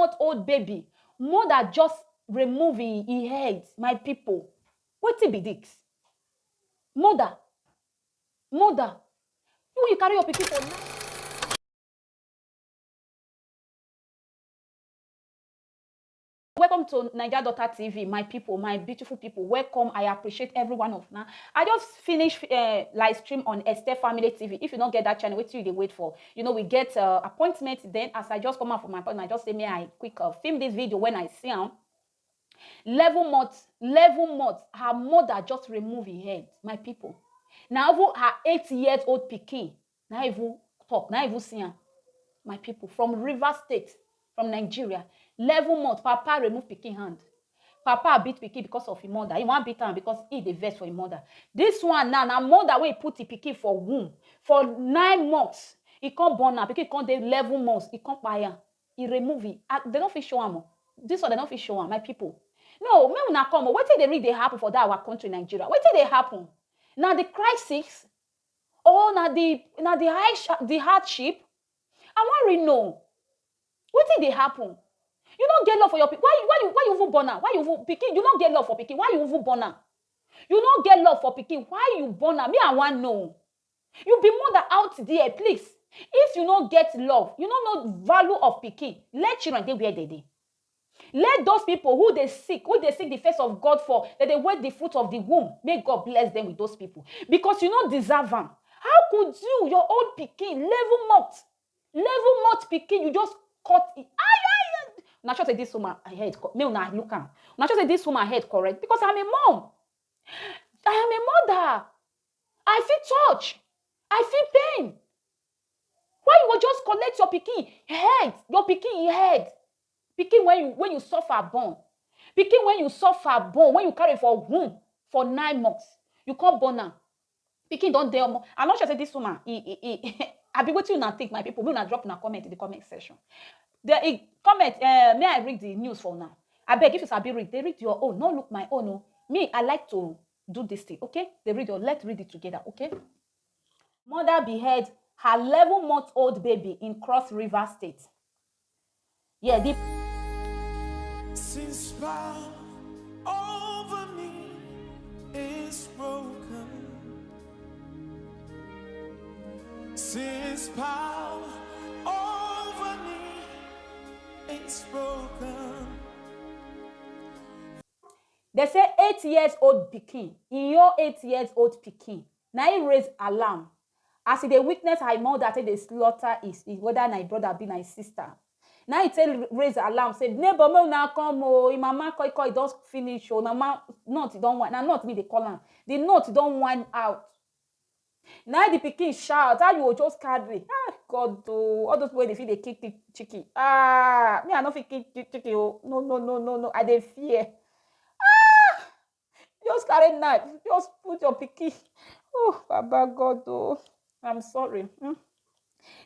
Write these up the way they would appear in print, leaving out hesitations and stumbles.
11-month-old baby, mother just remove his head, my people. Wetin be this? Mother, you carry your pikin for night. Welcome to Naija Daughter TV, my people, my beautiful people. Welcome. I appreciate every one of now. I just finished live stream on Esther Family TV. If you don't get that channel, what you they wait for? You know, we get appointment. Then, as I just come out from my appointment, I just say, may I quick film this video when I see him. 11 months, her mother just remove her head, my people. Now, even her 8-year-old pikin, now even talk, now even see him, my people, from River State, from Nigeria. 11 months, papa remove pikin hand. Papa beat pikin because of his mother. He want beat her because he the vex for his mother. This one now, mother wey put the pikin for womb for 9 months. He can't born her. Pikin can't dey 11 months. He can't buy her. He remove it. They don't fit show am. This one they don't fit show am, my people. No, me una come. Wetin dey really happen for that our country, Nigeria? Wetin dey happen? Now the crisis, or now the hardship. I want to know. Wetin dey happen? You don't get love for your pikin. Why you even born her? Why you even pikin? You don't get love for pikin. Why you even born her? You don't get love for pikin. Why you born her? Me, I want know. You be mother out there, please. If you don't get love, you don't know value of pikin. Let children dey where they dey. Let those people who they seek the face of God for, that they wait the fruit of the womb. May God bless them with those people. Because you don't deserve them. How could you, your old pikin, 11 months pikin, you just cut it? Now, just say this woman head. Me una look am. Now, just say this woman head correct because I'm a mom. I am a mother. I feel touch. I feel pain. Why you will just collect your pikin head, your pikin head, pikin when you suffer born, pikin when you suffer born, when you carry for womb for 9 months, you can't born am. Pikin don't dare. I'm not sure say this woman. I be waiting to think, my people. We not drop in a comment in the comment section. Comment, may I read the news for now? I beg, if you sabi read, they read your own. No, look my own. No. Me, I like to do this thing, okay? They read your, let's read it together, okay? Mother behead her 11-month-old baby in Cross River State. Yeah, since power over me is broken, since power over me is broken. They say 8-year-old pikin, in your 8-year-old pikin, now he raise alarm. As they witness her mother say they slaughter is whether my brother be my sister. Now he tell raise alarm, say neighbor me now come oh, mama koi don't finish oh, mama not don't want. Now not me they call him. The note don't want out. Now the pikin shout, how you will just carry. Ah, God, oh, all those way they feel they kick the chicken. Ah, me I not feel kick chicken. Oh, no. I dey fear. Ah, just carry knife. Just put your pikin. Oh, Baba God, oh, I'm sorry.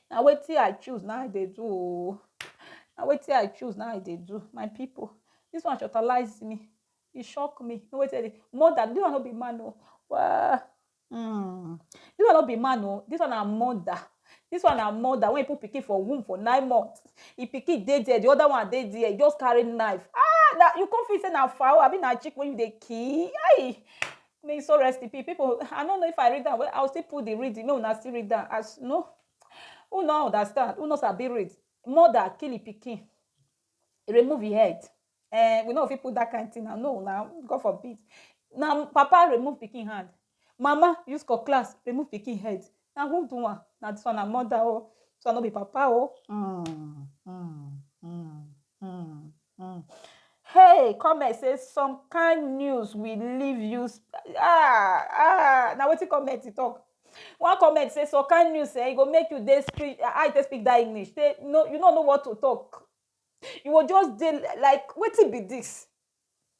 Now wait till I choose. Now they do. Now wait till I choose. Now they do. My people, this one totalize me. It shock me. No wait till more than this one not be man. Oh, well. This one not be man, no. This one a mother. This one a mother. When you put pikin for womb for 9 months, if pikin dey there, the other one dey there, just carry knife. Ah, that you can't feel say na fowl. I mean na chick when you dey kill. Aye, may so rest in peace. People, I don't know if I read that. Well, I'll still put the reading. No, not still read that. As no, who no understand? Who knows sabi read? Mother kill the pikin, remove his head. We know if you put that kind of thing. No, now God forbid. Now papa remove pikin hand. Mama use cutlass remove pikin head. Now who do one? Now this one a mother oh, so no be papa oh. Hey, comment say some kind news will leave you. Now what you comment to talk? One comment say some kind news say it go make you dey speak. I speak that English. No, you don't know what to talk. You will just dey like wetin be this?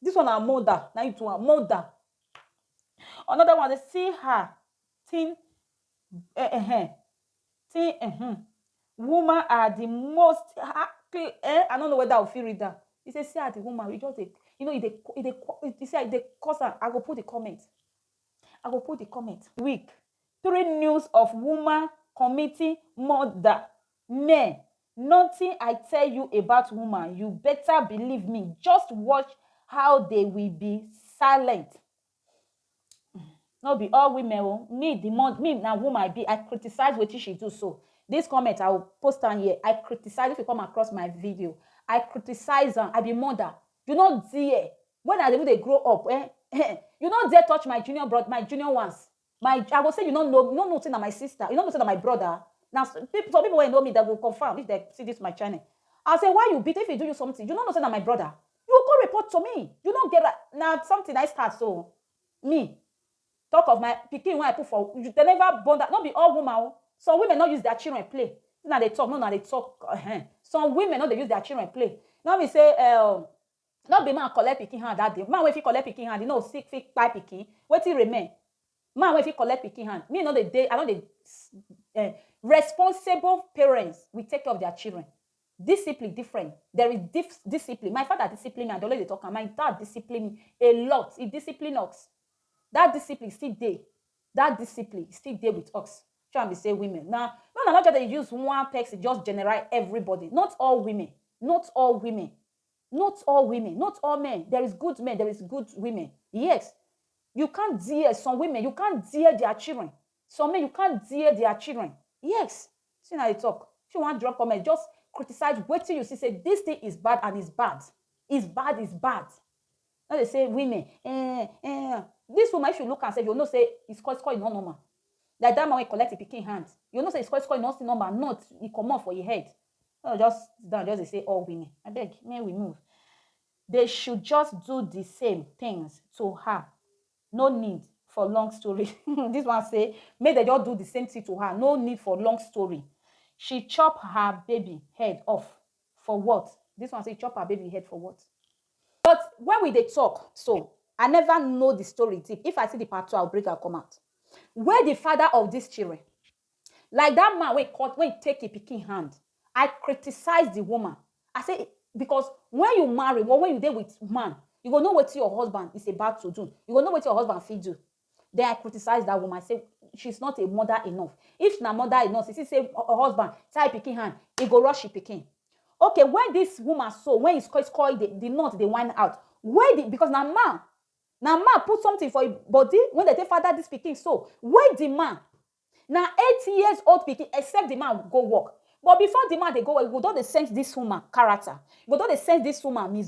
This one a mother. Now you to a mother. Another one, they see her teen woman are the most happy. I don't know whether I'll feel read that. He says, see her the woman, we just you know, they say they cause her. I go put the comment. Week 3 news of woman committing murder. Men Nothing I tell you about woman, you better believe me. Just watch how they will be silent. No be all women oh. Me the month me na woman I be, I criticize wetin she do. So this comment I will post am here. I criticize. If you come across my video, I criticize am. I be mother. You no dare when I even dey grow up you no dare touch my junior brother, my junior ones. My I go say you no know say na my sister, you no know say na my brother. Now some people wey know me, they go confirm if they see this my channel. I say, why you beat? If he do you something, you no know say na my brother, you go report to me. You no get na something I start. So me talk of my pikin when I put for, they never born that. Not be all women oh. Some women not use their children play. Now they talk, no, now they talk. Some women not they use their children play. Now we say not be man collect pikin hand that day. Man when he collect pikin hand, you know, sick fit buy pikin. Wetin remain? Man when he collect pikin hand, me know the day. I know the responsible parents will take care of their children. Discipline different. There is discipline. My father discipline me, and the way they talk, and my dad discipline me a lot. He discipline us. That discipline still there. That discipline still there with us. Try and say women. Now, no, not just they use one person, just generate everybody. Not all women. Not all women. Not all women. Not all men. There is good men. There is good women. Yes. You can't dear some women. You can't dear their children. Some men, you can't dear their children. Yes. See how they talk. If you want to drop comment, just criticize. Wait till you see, say, this thing is bad and it's bad. It's bad, it's bad. Now they say women, this woman, if you look and say, you know, say it's called not normal. Like that man when collect a picking hand, you know, say it's called not normal, not it come off for your head. No, just down, just they say all women. I beg, may we move. They should just do the same things to her. No need for long story. This one say, may they just do the same thing to her. No need for long story. She chop her baby head off. For what? This one say, chop her baby head for what? But when we they talk, so I never know the story deep. If I see the part 2, I'll break her come out. Where the father of these children, like that man when he take a picking hand, I criticize the woman. I say, because when you marry, or when you deal with man, you go know what your husband is about to do. You go know what your husband feed you. Then I criticize that woman. I say, she's not a mother enough. If she's not mother enough, she say her husband, tie picking hand, he go rush she picking. Okay, when this woman saw, when it's called the knot, they wind out. Because now man put something for his body when they take father this pikin. So where the man? Now 8 years old pikin, except the man go work. But before the man they go work, you don't sense this woman character. You don't sense this woman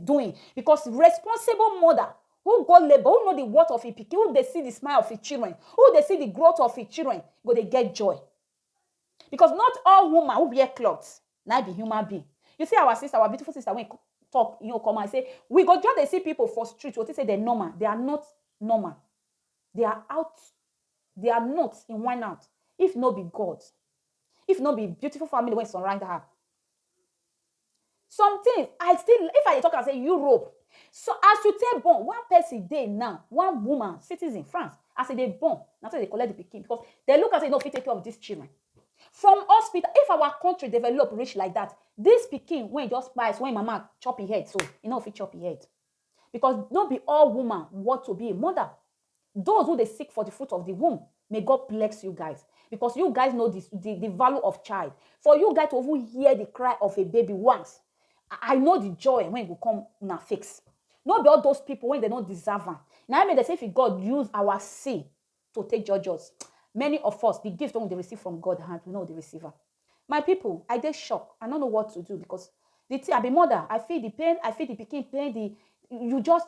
doing. Because responsible mother who go labor, who know the worth of a pikin, who they see the smile of his children, who they see the growth of his children, go they get joy. Because not all women who wear clothes now be human being. You see our sister, our beautiful sister, when talk, come and say, we go just they see people for street, what they say they're normal. They are not normal. They are out. They are not in one out. If not be God. If not be beautiful family when surround her. Something, if I talk and say Europe. So as you tell born, one person day now, one woman, citizen, France, as they born, now they collect the pikin because they look at say, no, fit take care of these children. From hospital, if our country develop rich like that, this pikin when just buys when mama chop his head, so you know if he chop his head. Because not be all women want to be a mother. Those who they seek for the fruit of the womb, may God bless you guys. Because you guys know this, the value of child. For you guys to even hear the cry of a baby once, I know the joy when it will come na fix. Not be all those people when they don't deserve them. Now I mean they say if God use our seed to take judge us. Many of us, the gift don't they receive from God hand, we know the receiver. My people, I get shocked. I don't know what to do because I be mother. I feel the pain. I feel the pikin pain. You just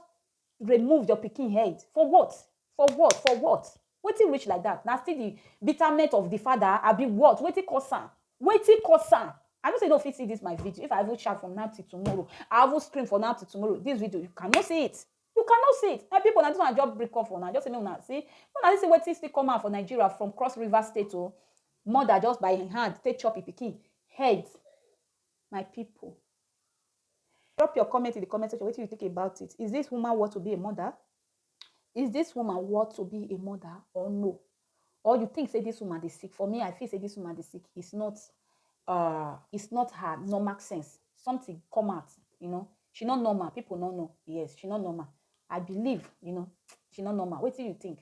remove your pikin head for what? For what? For what? Waiting rich like that. Now still the bitterment of the father. I be what? Waiting cause am. Waiting cause am. I don't say no fit see this my video. If I will shout from now till tomorrow, I will scream from now till tomorrow. This video you cannot see it. You cannot see it. And people, I just want to break off for now. Just say no, now see. When I see what still come out for Nigeria from Cross River State to mother just by hand take chop pikin head. My people, drop your comment in the comment section. What do you think about it? Is this woman want to be a mother? Is this woman want to be a mother or no? Or you think say this woman is sick? For me, I feel say this woman is sick. It's not her normal sense. Something come out, She not normal. People don't know. Yes, she not normal. I believe, she not normal. What do you think?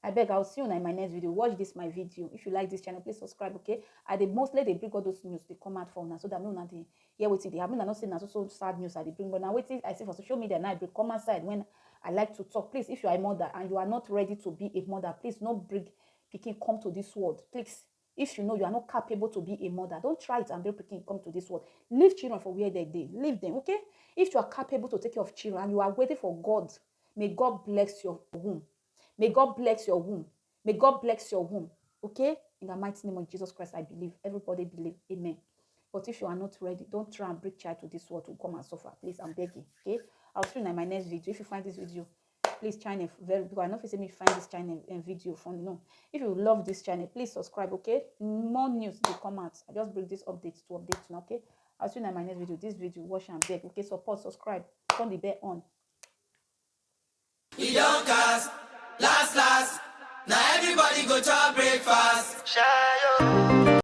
I beg, I'll see you in my next video. Watch this my video. If you like this channel, please subscribe, okay? They mostly they bring all those news they come out from now, so that me una dey hear wetin they have. Me not saying na so sad news they bring, but now wetin I see for social media now, I bring come outside when I like to talk. Please, if you are a mother and you are not ready to be a mother, please no bring pikin come to this world. Please, if you know you are not capable to be a mother, don't try it and bring pikin come to this world. Leave children for where they leave them, okay? If you are capable to take care of children and you are waiting for God, may God bless your womb. May God bless your womb. May God bless your womb. Okay? In the mighty name of Jesus Christ, I believe. Everybody believe. Amen. But if you are not ready, don't try and bring child to this world to come and suffer. Please, I'm begging. Okay? I'll see you in my next video. If you find this video, please channel very because I know if you say me find this channel and video funny. No. If you love this channel, please subscribe. Okay? More news will come out. I just bring this update to update you. Okay? I'll see you in my next video. This video, watch and beg. Okay? Support, subscribe, turn the bell on. We don't cast, last. Now everybody go to breakfast.